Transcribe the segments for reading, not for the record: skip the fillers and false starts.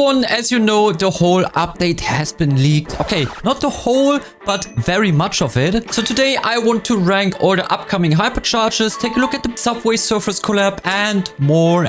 everyone, as you know, the whole update has been leaked. Okay, not the whole, but very much of it. So today I want to rank all the upcoming hypercharges, take a look at the Subway Surfers collab and more.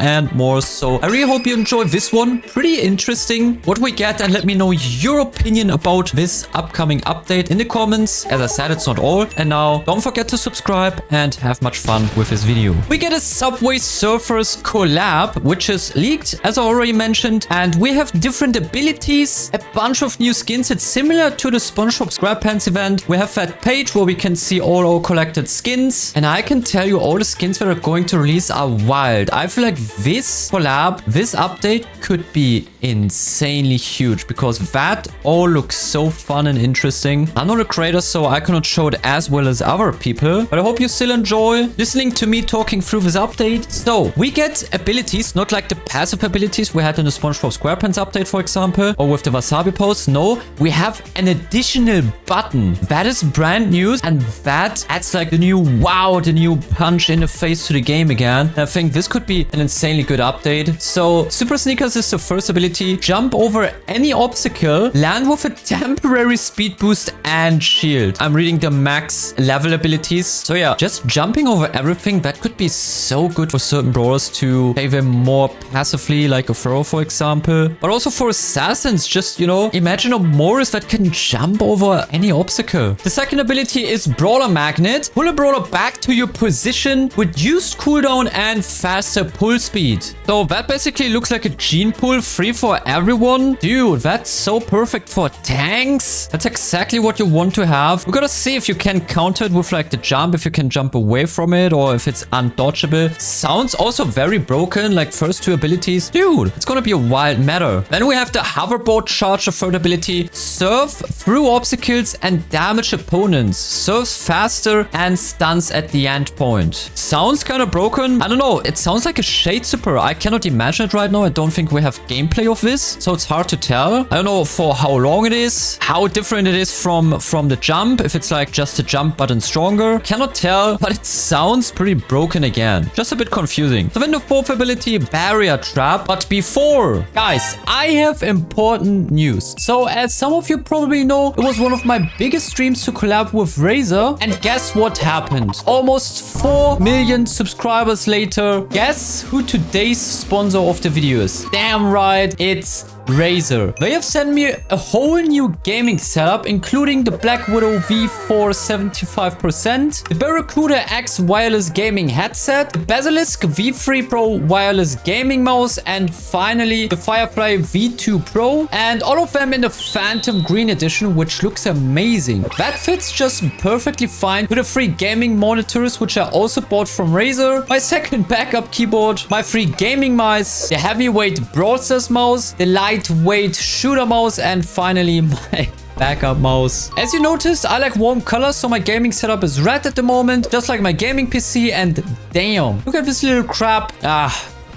So I really hope you enjoy this one. Pretty interesting what we get, and let me know your opinion about this upcoming update in the comments. As I said, it's not all. And now don't forget to subscribe and have much fun with this video. We get a Subway Surfers collab, which is leaked, as I already mentioned, and we have different abilities, a bunch of new skins. It's similar to the SpongeBob SquarePants event. We have that page where we can see all our collected skins, and I can tell you all the skins that are going to release are wild. I feel like this collab, this update could be insanely huge because that all looks so fun and interesting. I'm not a creator, so I cannot show it as well as other people, but I hope you still enjoy listening to me talking through this update. So we get abilities, not like the passive abilities we had in the SpongeBob SquarePants update, for example, or with the Wasabi pose. No, we have an additional button that is brand new, and that adds like the new wow, the new punch in the face to the game again. I think this could be an insanely good update. So Super Sneakers is the first ability. Jump over any obstacle, land with a temporary speed boost and shield. I'm reading the max level abilities. So yeah, just jumping over everything, that could be so good for certain brawlers to play them more passively, like a throw, for example. But also for assassins, just, you know, imagine a Morris that can jump over any obstacle. The second ability is Brawler Magnet. Pull a brawler back to your position, reduced cooldown and faster pull speed. So that basically looks like a gene pull, free for everyone. Dude, that's so perfect for tanks. That's exactly what you want to have. We gotta see if you can counter it with like the jump, if you can jump away from it, or if it's undodgeable. Sounds also very broken, like first two abilities. Dude, it's gonna be a wild matter. Then we have the hoverboard charge, the third ability. Surf through obstacles and damage opponents. Surfs faster and stuns at the end point. Sounds kind of broken. I don't know. It sounds like a Shade Super. I cannot imagine it right now. I don't think we have gameplay of this, so it's hard to tell. I don't know for how long it is, how different it is from the jump, if it's like just a jump button stronger. Cannot tell, but it sounds pretty broken again. Just a bit confusing. So then the fourth ability, Barrier Trap. But before, guys, I have important news. So as some of you probably know, it was one of my biggest streams to collab with Razer, and guess what happened? Almost 4 million subscribers later, guess who today's sponsor of the video is? Damn right, it's Razer. They have sent me a whole new gaming setup, including the Black Widow V4 75%, the Barracuda X wireless gaming headset, the Basilisk V3 Pro wireless gaming mouse, and finally the Firefly V2 Pro, and all of them in the Phantom Green edition, which looks amazing. That fits just perfectly fine with the free gaming monitors, which I also bought from Razer, my second backup keyboard, my free gaming mice, the heavyweight brawlstars mouse, the lightweight shooter mouse, and finally my backup mouse. As you noticed, I like warm colors, so my gaming setup is red at the moment, just like my gaming PC. And damn, look at this little crap.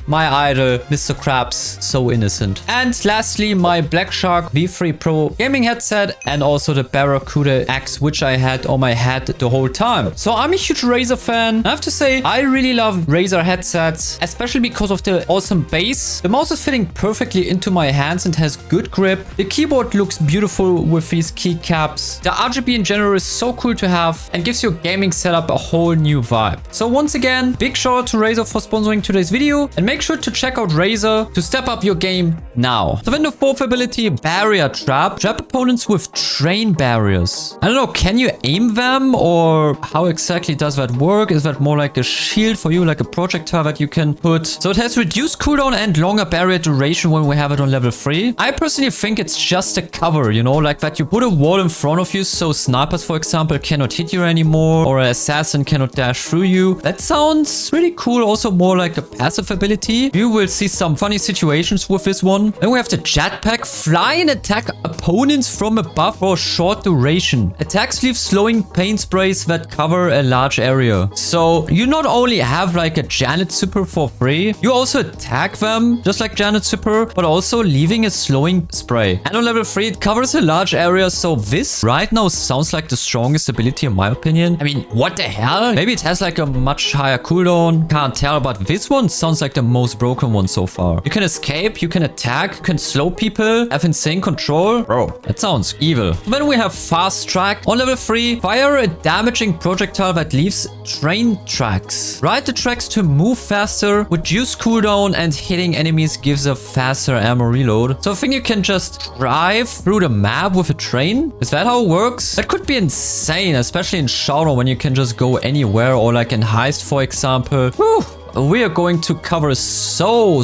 My idol, Mr. Krabs, so innocent. And lastly, my Black Shark V3 Pro gaming headset, and also the Barracuda X, which I had on my head the whole time. So I'm a huge Razer fan. I have to say, I really love Razer headsets, especially because of the awesome base. The mouse is fitting perfectly into my hands and has good grip. The keyboard looks beautiful with these keycaps. The RGB in general is so cool to have and gives your gaming setup a whole new vibe. So once again, big shout out to Razer for sponsoring today's video, and make sure to check out Razer to step up your game now. So then the fourth ability, Barrier Trap. Trap opponents with train barriers. I don't know, can you aim them, or how exactly does that work? Is that more like a shield for you, like a projectile that you can put? So it has reduced cooldown and longer barrier duration when we have it on level 3. I personally think it's just a cover, you know, like that you put a wall in front of you so snipers, for example, cannot hit you anymore, or an assassin cannot dash through you. That sounds really cool. Also more like a passive ability. You will see some funny situations with this one. Then we have the jetpack. Fly and attack opponents from above for a short duration. Attacks leave slowing paint sprays that cover a large area. So you not only have like a Janet Super for free, you also attack them just like Janet Super, but also leaving a slowing spray. And on level 3, it covers a large area. So this right now sounds like the strongest ability in my opinion. I mean, what the hell? Maybe it has like a much higher cooldown. Can't tell, but this one sounds like the most broken one so far. You can escape, you can attack, you can slow people, have insane control. Bro, that sounds evil. Then we have Fast Track. On level 3, fire a damaging projectile that leaves train tracks. Ride the tracks to move faster, reduce cooldown, and hitting enemies gives a faster ammo reload. So I think you can just drive through the map with a train. Is that how it works? That could be insane, especially in Showdown when you can just go anywhere, or like in Heist, for example. Whew. We are going to cover so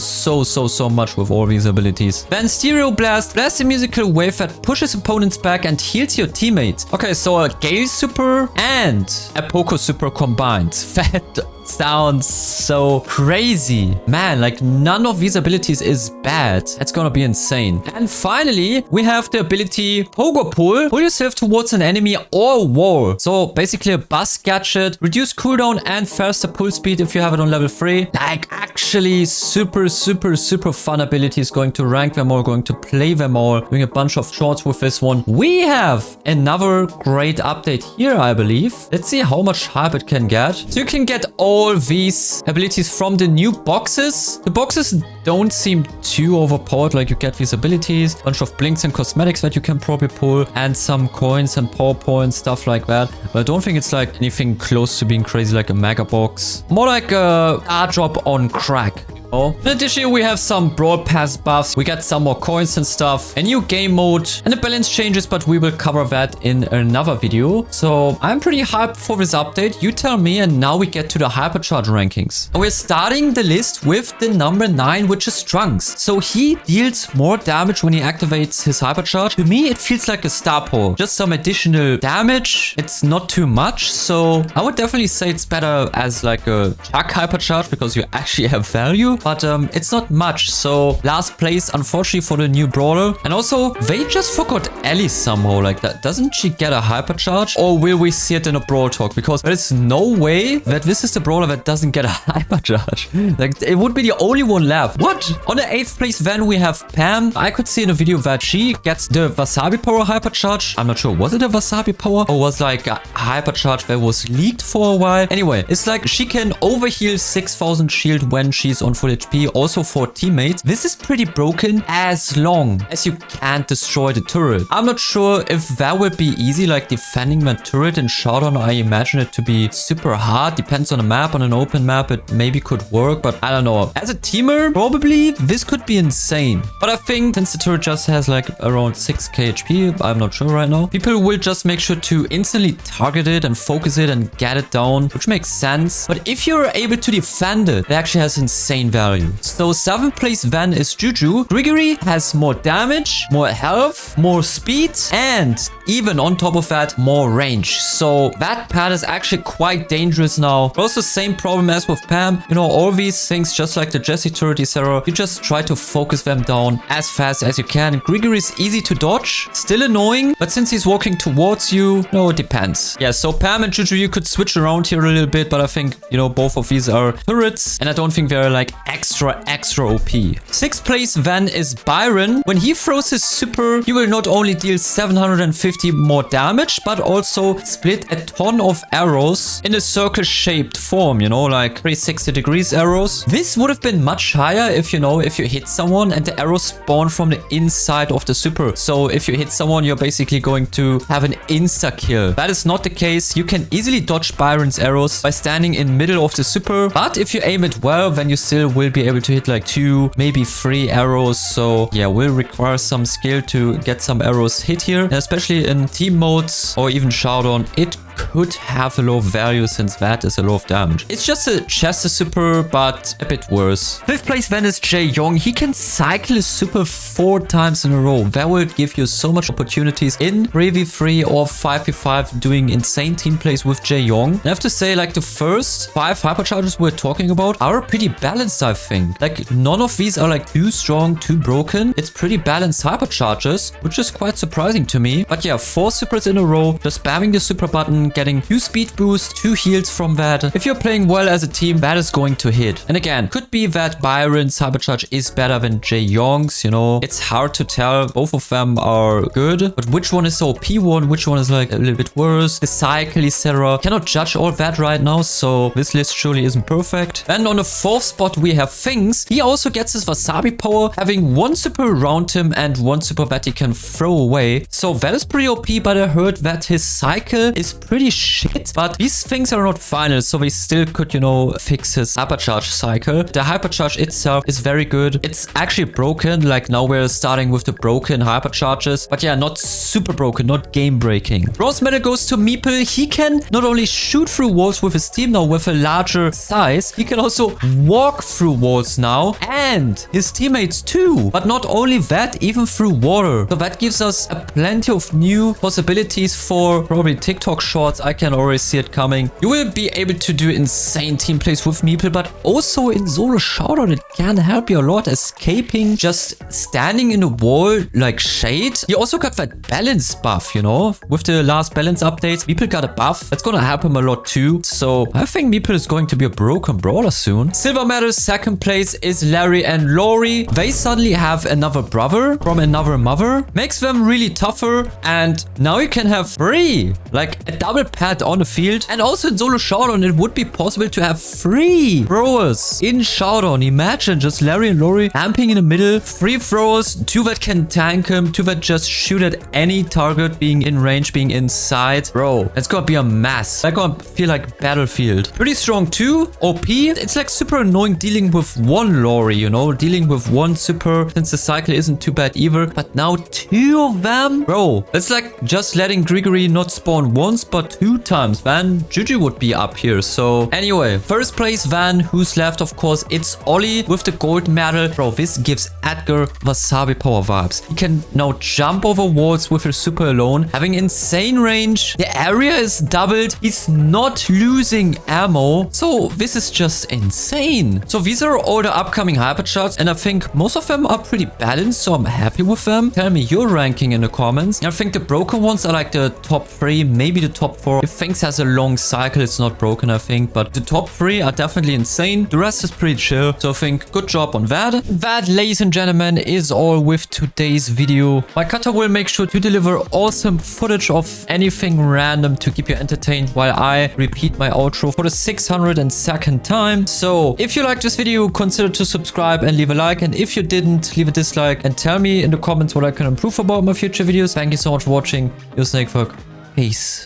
much with all these abilities. Then Stereo Blast. Blast a musical wave that pushes opponents back and heals your teammates. Okay, so a Gale Super and a Poco Super combined. That sounds so crazy. Man, like none of these abilities is bad. That's gonna be insane. And finally, we have the ability Pogo Pull. Pull yourself towards an enemy or wall. So basically a bus gadget. Reduce cooldown and faster pull speed if you have it on level 3. Like actually super fun abilities. Going to rank them all, going to play them all, doing a bunch of shorts with this one. We have another great update here, I believe. Let's see how much hype it can get. So you can get all these abilities from the new boxes. The boxes don't seem too overpowered. Like you get these abilities, bunch of blinks and cosmetics that you can probably pull, and some coins and power points, stuff like that. But I don't think it's like anything close to being crazy like a mega box. More like a drop on crack. In addition, we have some Brawl Pass buffs. We got some more coins and stuff, a new game mode, and the balance changes, but we will cover that in another video. So I'm pretty hyped for this update. You tell me, and now we get to the Hypercharge rankings. We're starting the list with the number 9, which is Trunks. So he deals more damage when he activates his Hypercharge. To me, it feels like a star power. Just some additional damage. It's not too much. So I would definitely say it's better as like a Chuck Hypercharge because you actually have value. But it's not much. So last place, unfortunately, for the new brawler. And also, they just forgot Ellie somehow like that. Doesn't she get a hypercharge? Or will we see it in a brawl talk? Because there is no way that this is the brawler that doesn't get a hypercharge. Like it would be the only one left. What? On the 8th place, then we have Pam. I could see in a video that she gets the Wasabi power hypercharge. I'm not sure. Was it a Wasabi power? Or was like a hypercharge that was leaked for a while? Anyway, it's like she can overheal 6000 shield when she's on full HP, also for teammates. This is pretty broken as long as you can't destroy the turret. I'm not sure if that would be easy, like defending that turret in Showdown. I imagine it to be super hard. Depends on the map. On an open map, it maybe could work, but I don't know. As a teamer, probably this could be insane. But I think since the turret just has like around 6k HP, I'm not sure right now, people will just make sure to instantly target it and focus it and get it down, which makes sense. But if you're able to defend it, it actually has insane value. So 7th place then is Juju. Gregory has more damage, more health, more speed, and even on top of that, more range. So that pad is actually quite dangerous now. Also same problem as with Pam. You know, all these things, just like the Jessie turret, etc., you just try to focus them down as fast as you can. Gregory is easy to dodge, still annoying, but since he's walking towards you, no, it depends. Yeah, so Pam and Juju, you could switch around here a little bit, but I think, you know, both of these are turrets, and I don't think they're like extra OP. 6th place then is Byron. When he throws his super, he will not only deal 750 more damage, but also split a ton of arrows in a circle-shaped form, you know, like 360 degrees arrows. This would have been much higher if, you know, if you hit someone and the arrows spawn from the inside of the super. So if you hit someone, you're basically going to have an insta-kill. That is not the case. You can easily dodge Byron's arrows by standing in middle of the super, but if you aim it well, then you still will be able to hit like 2, maybe 3 arrows. So yeah, will require some skill to get some arrows hit here, and especially in team modes or even Showdown, it could have a low value since that is a lot of damage. It's just a Chester super, but a bit worse. 5th place then is Jae Young. He can cycle his super 4 times in a row. That will give you so much opportunities in 3v3 or 5v5 doing insane team plays with Jae Young. I have to say, like the first 5 hypercharges we're talking about are pretty balanced, I think. Like none of these are like too strong, too broken. It's pretty balanced hypercharges, which is quite surprising to me. But yeah, 4 supers in a row, just spamming the super button, getting 2 speed boosts, 2 heals from that. If you're playing well as a team, that is going to hit. And again, could be that Byron's hypercharge is better than Jae-Young's, you know. It's hard to tell. Both of them are good, but which one is the OP one? Which one is like a little bit worse? The cycle, etc. Cannot judge all that right now, so this list surely isn't perfect. And on the 4th spot, we have Things. He also gets his Wasabi power, having 1 super around him and 1 super that he can throw away. So that is pretty OP, but I heard that his cycle is pretty shit. But these things are not final, so they still could, you know, fix his hypercharge cycle. The hypercharge itself is very good. It's actually broken, like now we're starting with the broken hypercharges. But yeah, not super broken, not game breaking. Bronze medal goes to Meeple. He can not only shoot through walls with his team now with a larger size, he can also walk through walls now, and his teammates too. But not only that, even through water. So that gives us a plenty of new possibilities for probably TikTok shorts. I can already see it coming. You will be able to do insane team plays with Meeple, but also in solo showdown it can help you a lot, escaping just standing in a wall like Shade. He also got that balance buff, you know, with the last balance updates. Meeple got a buff that's gonna help him a lot too. So I think Meeple is going to be a broken brawler soon. Silver medal 2nd place is Larry and Lori. They suddenly have another brother from another mother. Makes them really tougher, and now you can have 3, like a double pad on the field. And also in solo showdown it would be possible to have 3 throwers in showdown. Imagine just Larry and Lori camping in the middle, 3 throwers, 2 that can tank him, 2 that just shoot at any target being in range, being inside. Bro, it's gonna be a mess. That's gonna feel like Battlefield. Pretty strong too. OP. It's like super annoying dealing with 1 Lori, you know, dealing with 1 super, since the cycle isn't too bad either. But now 2 of them? Bro, it's like just letting Grigory not spawn once, but 2 times. Then Juju would be up here. So anyway, 1st place Van. Who's left? Of course, it's Ollie with the gold medal. Bro, this gives Edgar Wasabi power vibes. He can now jump over walls with his super alone, having insane range. The area is doubled. He's not losing ammo. So this is just insane. So these are all the upcoming hypercharts, and I think most of them are pretty balanced, so I'm happy with them. Tell me your ranking in the comments. I think the broken ones are like the top 3, maybe the top 4. If Things has a long cycle, it's not broken, I think, but the top 3 are definitely insane. The rest is pretty chill, so I think good job on that. That, ladies and gentlemen, is all with today's video. My cutter will make sure to deliver awesome footage of anything random to keep you entertained while I repeat my outro for the 602nd time. So if you liked this video, consider to subscribe and leave a like, and if you didn't, leave a dislike and tell me in the comments what I can improve about my future videos. Thank you so much for watching. Your SnakeThug. Peace.